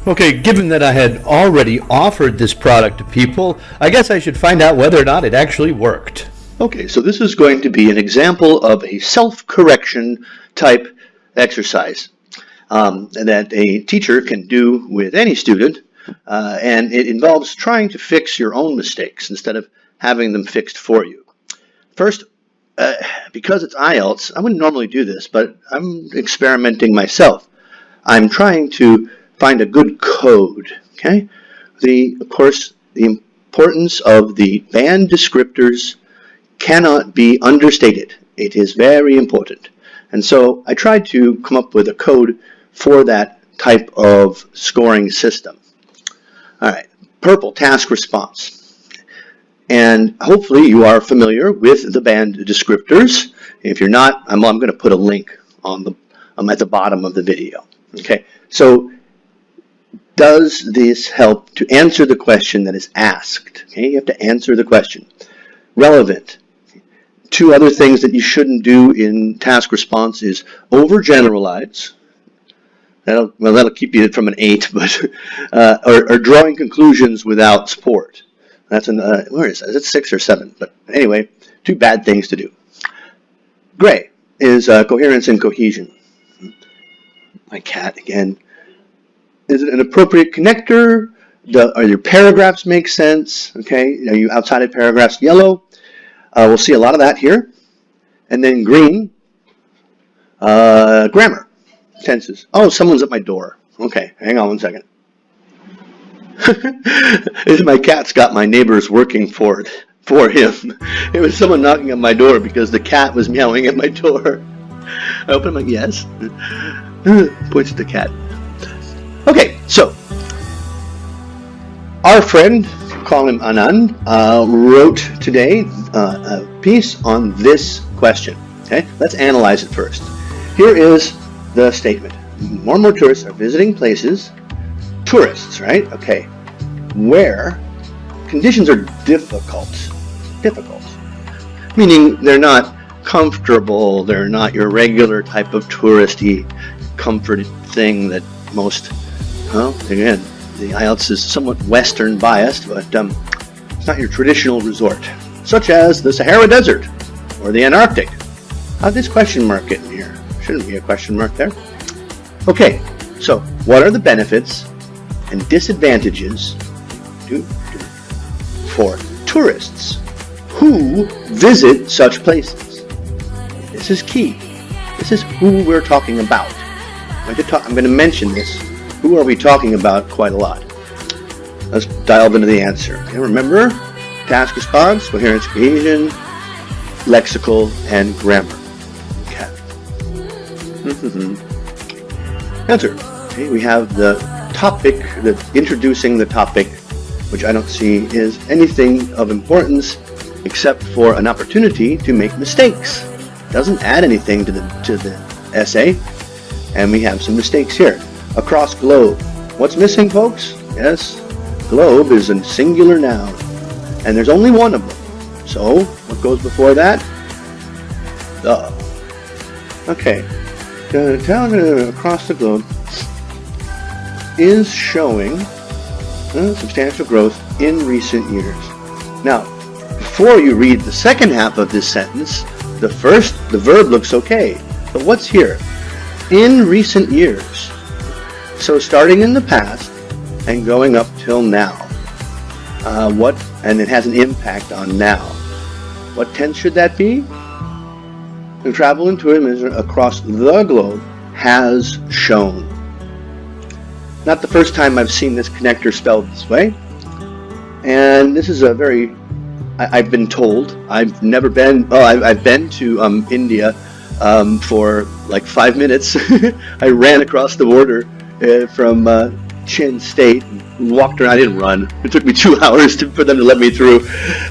Okay, given that I had already offered this product to people, I guess I should find out whether or not it actually worked. Okay, so this is going to be an example of a self-correction type exercise that a teacher can do with any student, and it involves trying to fix your own mistakes instead of having them fixed for you. First, because it's IELTS, I wouldn't normally do this, but I'm experimenting myself. I'm trying to find a good code, okay? Of course, the importance of the band descriptors cannot be understated. It is very important. And so I tried to come up with a code for that type of scoring system. All right, purple, task response. And hopefully you are familiar with the band descriptors. If you're not, I'm going to put a link on at the bottom of the video. Okay, so does this help to answer the question that is asked? Okay, you have to answer the question. Relevant. Two other things that you shouldn't do in task response is overgeneralize. That'll keep you from an 8, but or drawing conclusions without support. That's where is that? Is it 6 or 7? But anyway, two bad things to do. Gray is coherence and cohesion. My cat again. Is it an appropriate connector? Are your paragraphs make sense? Okay, are you outside of paragraphs? Yellow. We'll see a lot of that here. And then green, grammar, tenses. Oh, someone's at my door. Okay, hang on one second. My cat's got my neighbors working for him. It was someone knocking at my door because the cat was meowing at my door. I open my yes. Points at the cat. Okay, so our friend, call him Anand, wrote today a piece on this question. Okay, let's analyze it first. Here is the statement. More and more tourists are visiting places. Tourists, right? Okay, where conditions are difficult. Meaning they're not comfortable, they're not your regular type of touristy comfort thing that most, well, again, the IELTS is somewhat Western biased, but it's not your traditional resort, such as the Sahara Desert or the Antarctic. How'd this question mark get in here? Shouldn't be a question mark there. Okay, so what are the benefits and disadvantages for tourists who visit such places? This is key. This is who we're talking about. I'm going to mention this. Who are we talking about quite a lot? Let's dive into the answer. Okay, remember, task response, coherence, cohesion, lexical, and grammar. Okay. Answer. Okay, we have the topic, introducing the topic, which I don't see is anything of importance except for an opportunity to make mistakes. Doesn't add anything to the essay, and we have some mistakes here. Across globe. What's missing, folks? Yes, globe is a singular noun, and there's only one of them. So, what goes before that? The. Okay. The town across the globe is showing substantial growth in recent years. Now, before you read the second half of this sentence, the verb looks okay. But what's here? In recent years. So starting in the past and going up till now. And it has an impact on now. What tense should that be? The travel and tourism across the globe has shown. Not the first time I've seen this connector spelled this way. And this is a very, I've been told, I've never been, I've been to India for like 5 minutes. I ran across the border from Chin State and walked around. I didn't run. It took me 2 hours for them to let me through.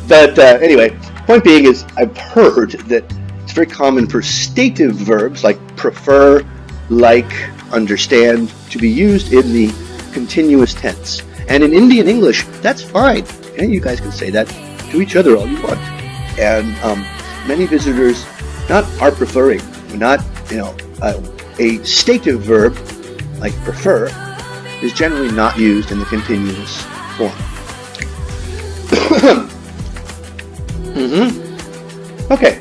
But anyway, point being is I've heard that it's very common for stative verbs like prefer, like, understand to be used in the continuous tense. And in Indian English, that's fine. Okay? You guys can say that to each other all you want. And many visitors are preferring, not, a stative verb like prefer is generally not used in the continuous form. Okay,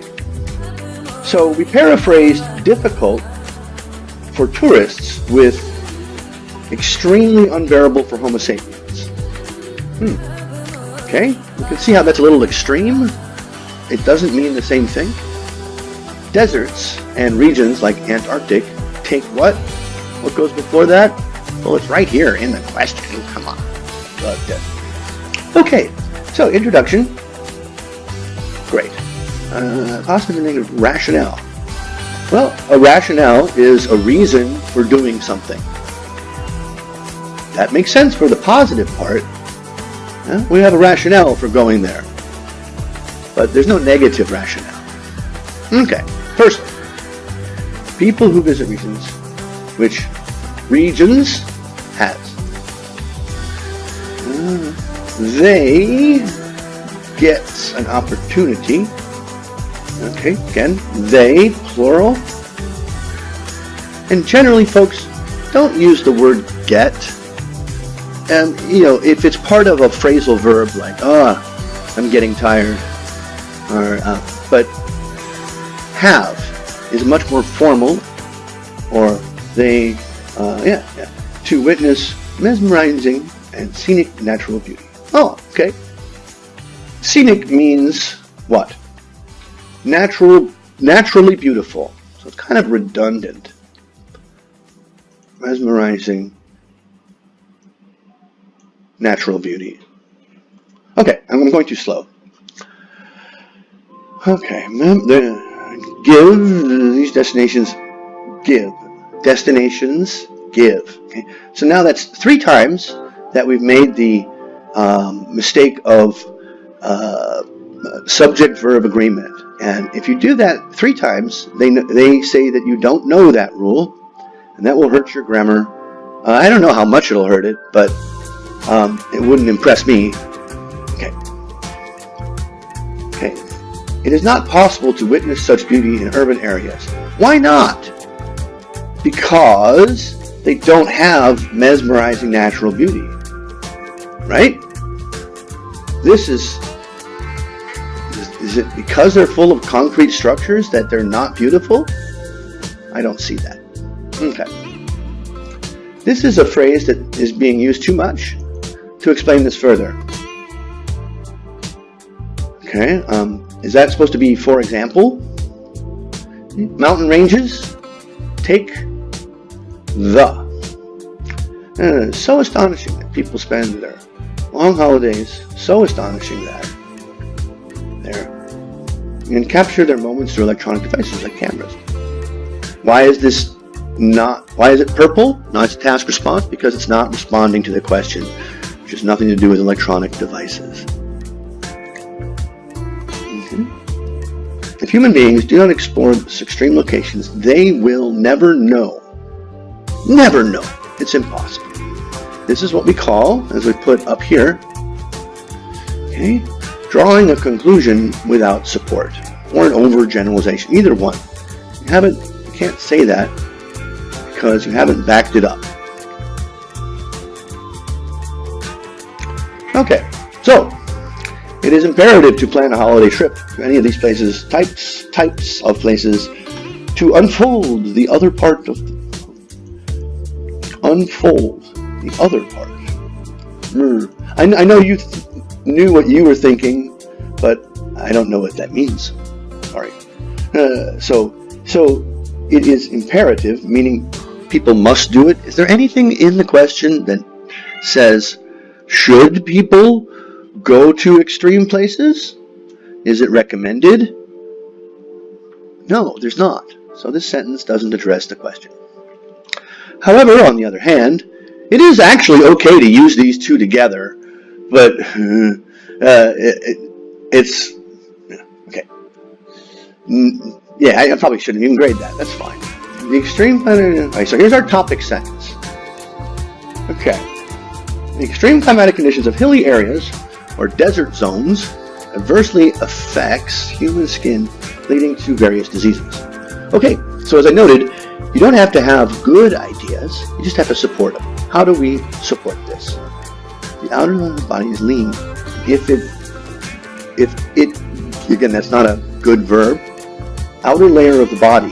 so we paraphrased difficult for tourists with extremely unbearable for Homo sapiens. Okay, you can see how that's a little extreme. It doesn't mean the same thing. Deserts and regions like Antarctic take what? What goes before that? Well, it's right here in the question. Come on. Okay, so introduction. Great. Positive and negative rationale. Well, a rationale is a reason for doing something. That makes sense for the positive part. We have a rationale for going there. But there's no negative rationale. Okay, firstly, people who visit regions, which regions has. They get an opportunity. Okay, again, they, plural. And generally, folks, don't use the word get. If it's part of a phrasal verb like, I'm getting tired, but have is much more formal, or they, to witness mesmerizing and scenic natural beauty. Oh, okay. Scenic means what? Naturally beautiful. So it's kind of redundant. Mesmerizing natural beauty. Okay, I'm going too slow. Okay, give, these destinations give. Destinations give. Okay, so now that's 3 times that we've made the mistake of subject-verb agreement. And if you do that 3 times, they say that you don't know that rule, and that will hurt your grammar. I don't know how much it'll hurt it, but it wouldn't impress me. Okay. It is not possible to witness such beauty in urban areas. Why not? Because they don't have mesmerizing natural beauty. Right? Is it because they're full of concrete structures that they're not beautiful? I don't see that. Okay. This is a phrase that is being used too much. To explain this further. Okay, is that supposed to be, for example? Mountain ranges? Take the. So astonishing that people spend their long holidays, so astonishing that and capture their moments through electronic devices like cameras. Why is it purple? No, it's a task response because it's not responding to the question, which has nothing to do with electronic devices. If human beings do not explore extreme locations, they will never know. Never know. It's impossible. This is what we call, as we put up here, okay, drawing a conclusion without support, or an overgeneralization. Either one. You can't say that because you haven't backed it up. Okay, so it is imperative to plan a holiday trip to any of these places, types of places, to unfold the other part. I know you knew what you were thinking, but I don't know what that means. Sorry. So it is imperative, meaning people must do it. Is there anything in the question that says, should people go to extreme places? Is it recommended? No, there's not. So this sentence doesn't address the question. However, on the other hand, it is actually okay to use these two together, but it's okay. Yeah, I probably shouldn't even grade that. That's fine. The extreme climatic. Okay, so here's our topic sentence. Okay. The extreme climatic conditions of hilly areas or desert zones adversely affects human skin, leading to various diseases. Okay, so as I noted, you don't have to have good ideas, you just have to support them. how do we support this? The outer layer of the body is lean. If it, again, that's not a good verb. Outer layer of the body.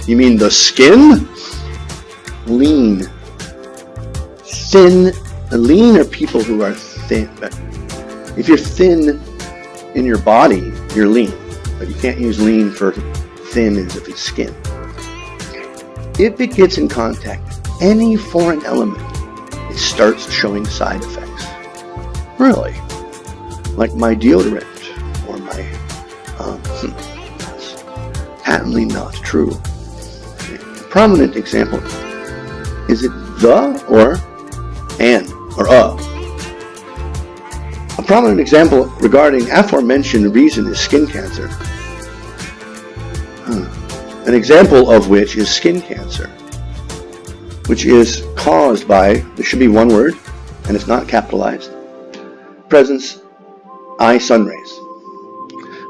You mean the skin? Lean. Thin. Lean are people who are thin. If you're thin in your body, you're lean. But you can't use lean for thin as if it's skin. If it gets in contact with any foreign element, it starts showing side effects. Really? Like my deodorant or my, that's patently not true. A prominent example, is it the or an or a? A prominent example regarding aforementioned reason is skin cancer. An example of which is skin cancer, which is caused by, there should be one word, and it's not capitalized, presence, sun rays.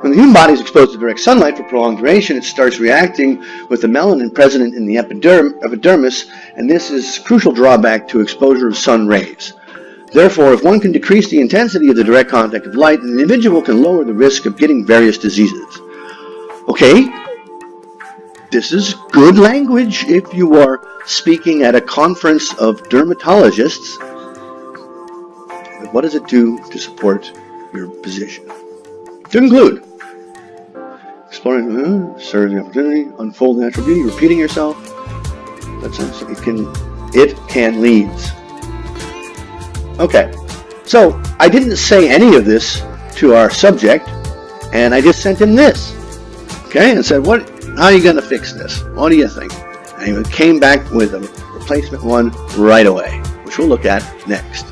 When the human body is exposed to direct sunlight for prolonged duration, it starts reacting with the melanin present in the epidermis, and this is a crucial drawback to exposure of sun rays. Therefore, if one can decrease the intensity of the direct contact of light, an individual can lower the risk of getting various diseases. Okay, this is good language if you are speaking at a conference of dermatologists. But what does it do to support your position? To conclude, exploring serves the opportunity, unfold natural beauty, repeating yourself. That's it can leads. Okay, so I didn't say any of this to our subject, and I just sent him this. Okay, and said, how are you going to fix this? What do you think? And he came back with a replacement one right away, which we'll look at next.